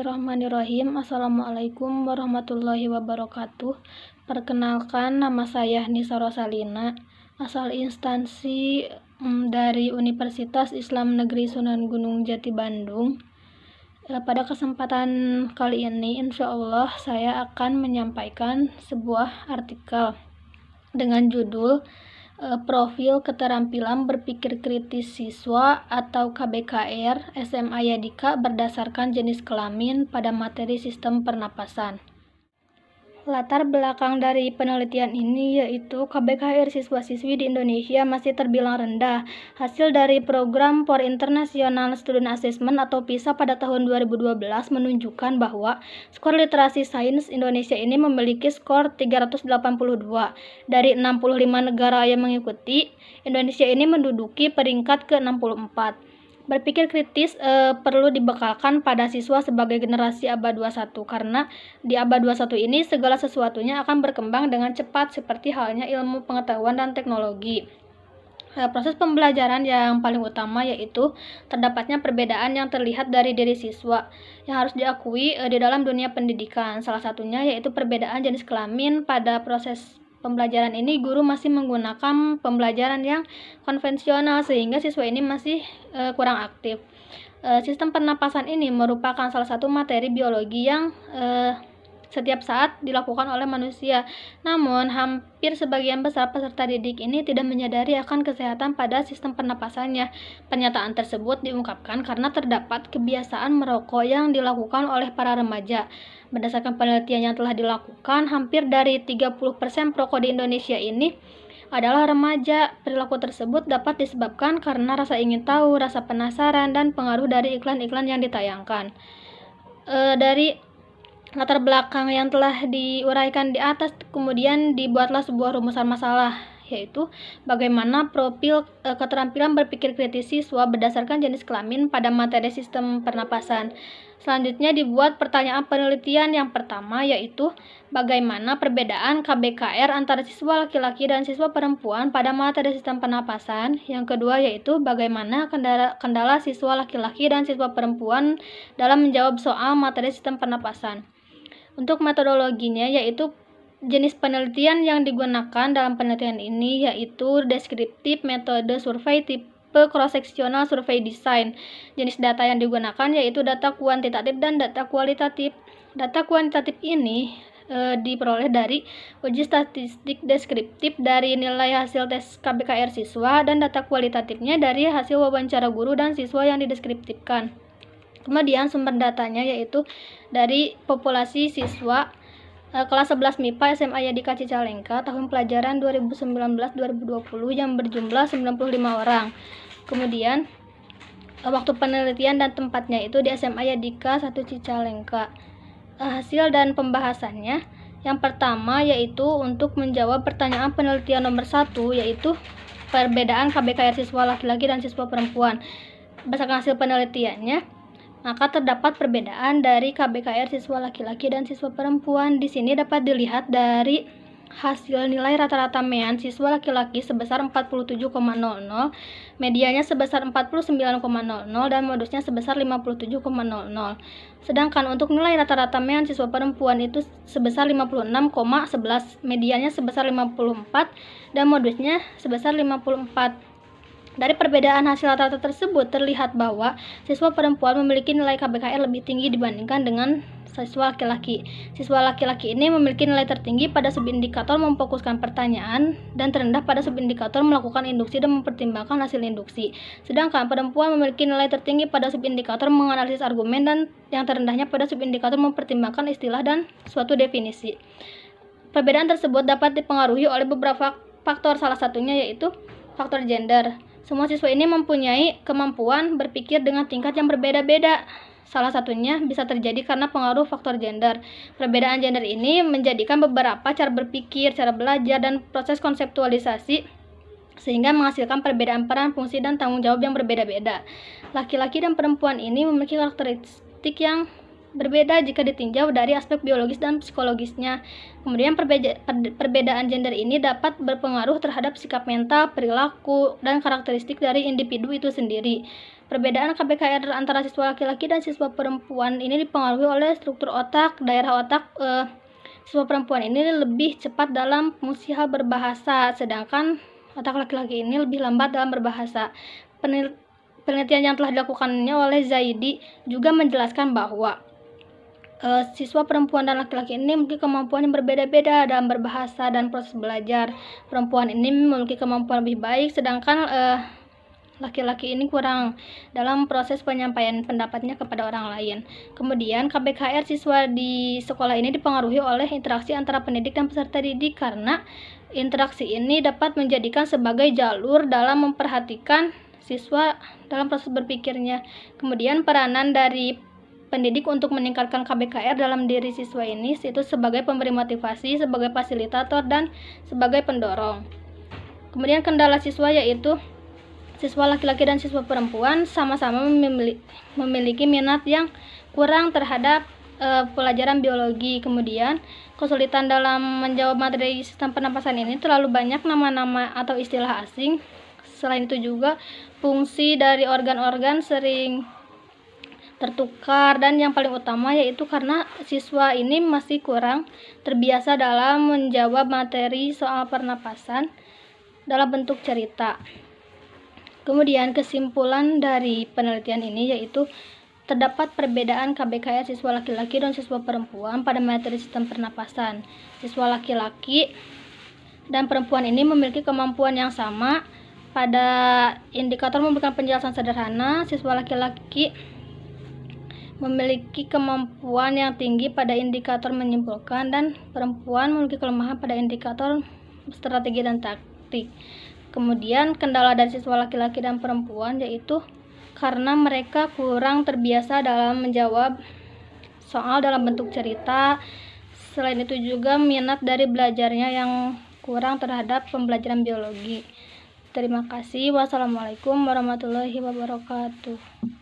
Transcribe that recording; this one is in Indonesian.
Bismillahirrahmanirrahim. Assalamualaikum warahmatullahi wabarakatuh. Perkenalkan, nama saya Nisa Rosalina, asal instansi dari Universitas Islam Negeri Sunan Gunung Jati Bandung. Pada kesempatan kali ini, insya Allah saya akan menyampaikan sebuah artikel dengan judul Profil Keterampilan Berpikir Kritis Siswa atau KBKR SMA Yadika berdasarkan jenis kelamin pada materi sistem pernapasan. Latar belakang dari penelitian ini yaitu KBKR siswa-siswi di Indonesia masih terbilang rendah. Hasil dari program for International Student Assessment atau PISA pada tahun 2012 menunjukkan bahwa skor literasi sains Indonesia ini memiliki skor 382. Dari 65 negara yang mengikuti, Indonesia ini menduduki peringkat ke-64. Berpikir kritis perlu dibekalkan pada siswa sebagai generasi abad 21 karena di abad 21 ini segala sesuatunya akan berkembang dengan cepat seperti halnya ilmu pengetahuan dan teknologi. Proses pembelajaran yang paling utama yaitu terdapatnya perbedaan yang terlihat dari diri siswa yang harus diakui di dalam dunia pendidikan. Salah satunya yaitu perbedaan jenis kelamin. Pada proses pembelajaran ini guru masih menggunakan pembelajaran yang konvensional sehingga siswa ini masih kurang aktif. Sistem pernapasan ini merupakan salah satu materi biologi yang setiap saat dilakukan oleh manusia. Namun, hampir sebagian besar peserta didik ini tidak menyadari akan kesehatan pada sistem pernapasannya. Pernyataan tersebut diungkapkan karena terdapat kebiasaan merokok yang dilakukan oleh para remaja. Berdasarkan penelitian yang telah dilakukan, hampir dari 30% perokok di Indonesia ini adalah remaja. Perilaku tersebut dapat disebabkan karena rasa ingin tahu, rasa penasaran, dan pengaruh dari iklan-iklan yang ditayangkan. Dari latar belakang yang telah diuraikan di atas, kemudian dibuatlah sebuah rumusan masalah, yaitu bagaimana profil keterampilan berpikir kritis siswa berdasarkan jenis kelamin pada materi sistem pernapasan. Selanjutnya dibuat pertanyaan penelitian yang pertama, yaitu bagaimana perbedaan KBKR antara siswa laki-laki dan siswa perempuan pada materi sistem pernapasan. Yang kedua yaitu bagaimana kendala siswa laki-laki dan siswa perempuan dalam menjawab soal materi sistem pernapasan. Untuk metodologinya yaitu jenis penelitian yang digunakan dalam penelitian ini yaitu deskriptif, metode survei, tipe cross-sectional survey design. Jenis data yang digunakan yaitu data kuantitatif dan data kualitatif. Data kuantitatif ini diperoleh dari uji statistik deskriptif dari nilai hasil tes KBKR siswa dan data kualitatifnya dari hasil wawancara guru dan siswa yang dideskriptifkan. Kemudian sumber datanya yaitu dari populasi siswa kelas 11 MIPA SMA Yadika Cicalengka tahun pelajaran 2019-2020 yang berjumlah 95 orang. Kemudian waktu penelitian dan tempatnya itu di SMA Yadika 1 Cicalengka. Hasil dan pembahasannya yang pertama yaitu untuk menjawab pertanyaan penelitian nomor 1 yaitu perbedaan KBKR siswa laki-laki dan siswa perempuan. Berdasarkan hasil penelitiannya, maka terdapat perbedaan dari KBKR siswa laki-laki dan siswa perempuan. Di sini dapat dilihat dari hasil nilai rata-rata MEAN siswa laki-laki sebesar 47,00, medianya sebesar 49,00 dan modusnya sebesar 57,00. Sedangkan untuk nilai rata-rata MEAN siswa perempuan itu sebesar 56,11, medianya sebesar 54 dan modusnya sebesar 54. Dari perbedaan hasil rata-rata tersebut terlihat bahwa siswa perempuan memiliki nilai KBKR lebih tinggi dibandingkan dengan siswa laki-laki. Siswa laki-laki ini memiliki nilai tertinggi pada subindikator memfokuskan pertanyaan dan terendah pada subindikator melakukan induksi dan mempertimbangkan hasil induksi. Sedangkan perempuan memiliki nilai tertinggi pada subindikator menganalisis argumen dan yang terendahnya pada subindikator mempertimbangkan istilah dan suatu definisi. Perbedaan tersebut dapat dipengaruhi oleh beberapa faktor, salah satunya yaitu faktor gender. Semua siswa ini mempunyai kemampuan berpikir dengan tingkat yang berbeda-beda. Salah satunya bisa terjadi karena pengaruh faktor gender. Perbedaan gender ini menjadikan beberapa cara berpikir, cara belajar, dan proses konseptualisasi sehingga menghasilkan perbedaan peran, fungsi, dan tanggung jawab yang berbeda-beda. Laki-laki dan perempuan ini memiliki karakteristik yang berbeda jika ditinjau dari aspek biologis dan psikologisnya. Kemudian perbedaan gender ini dapat berpengaruh terhadap sikap mental, perilaku, dan karakteristik dari individu itu sendiri. Perbedaan KBKR antara siswa laki-laki dan siswa perempuan ini dipengaruhi oleh struktur otak, daerah otak. Siswa perempuan ini lebih cepat dalam fungsi hal berbahasa, sedangkan otak laki-laki ini lebih lambat dalam berbahasa. Penelitian yang telah dilakukannya oleh Zaidi juga menjelaskan bahwa siswa perempuan dan laki-laki ini memiliki kemampuan yang berbeda-beda dalam berbahasa dan proses belajar. Perempuan ini memiliki kemampuan lebih baik, sedangkan laki-laki ini kurang dalam proses penyampaian pendapatnya kepada orang lain. Kemudian KBKR siswa di sekolah ini dipengaruhi oleh interaksi antara pendidik dan peserta didik, karena interaksi ini dapat menjadikan sebagai jalur dalam memperhatikan siswa dalam proses berpikirnya. Kemudian peranan dari pendidik untuk meningkatkan KBKR dalam diri siswa ini itu sebagai pemberi motivasi, sebagai fasilitator, dan sebagai pendorong. Kemudian kendala siswa yaitu siswa laki-laki dan siswa perempuan sama-sama memiliki minat yang kurang terhadap pelajaran biologi. Kemudian kesulitan dalam menjawab materi sistem pernapasan ini terlalu banyak nama-nama atau istilah asing. Selain itu juga fungsi dari organ-organ sering tertukar, dan yang paling utama yaitu karena siswa ini masih kurang terbiasa dalam menjawab materi soal pernapasan dalam bentuk cerita. Kemudian kesimpulan dari penelitian ini yaitu terdapat perbedaan KBKR siswa laki-laki dan siswa perempuan pada materi sistem pernapasan. Siswa laki-laki dan perempuan ini memiliki kemampuan yang sama pada indikator memberikan penjelasan sederhana. Siswa laki-laki memiliki kemampuan yang tinggi pada indikator menyimpulkan, dan perempuan memiliki kelemahan pada indikator strategi dan taktik. Kemudian kendala dari siswa laki-laki dan perempuan yaitu karena mereka kurang terbiasa dalam menjawab soal dalam bentuk cerita. Selain itu juga minat dari belajarnya yang kurang terhadap pembelajaran biologi. Terima kasih. Wassalamualaikum warahmatullahi wabarakatuh.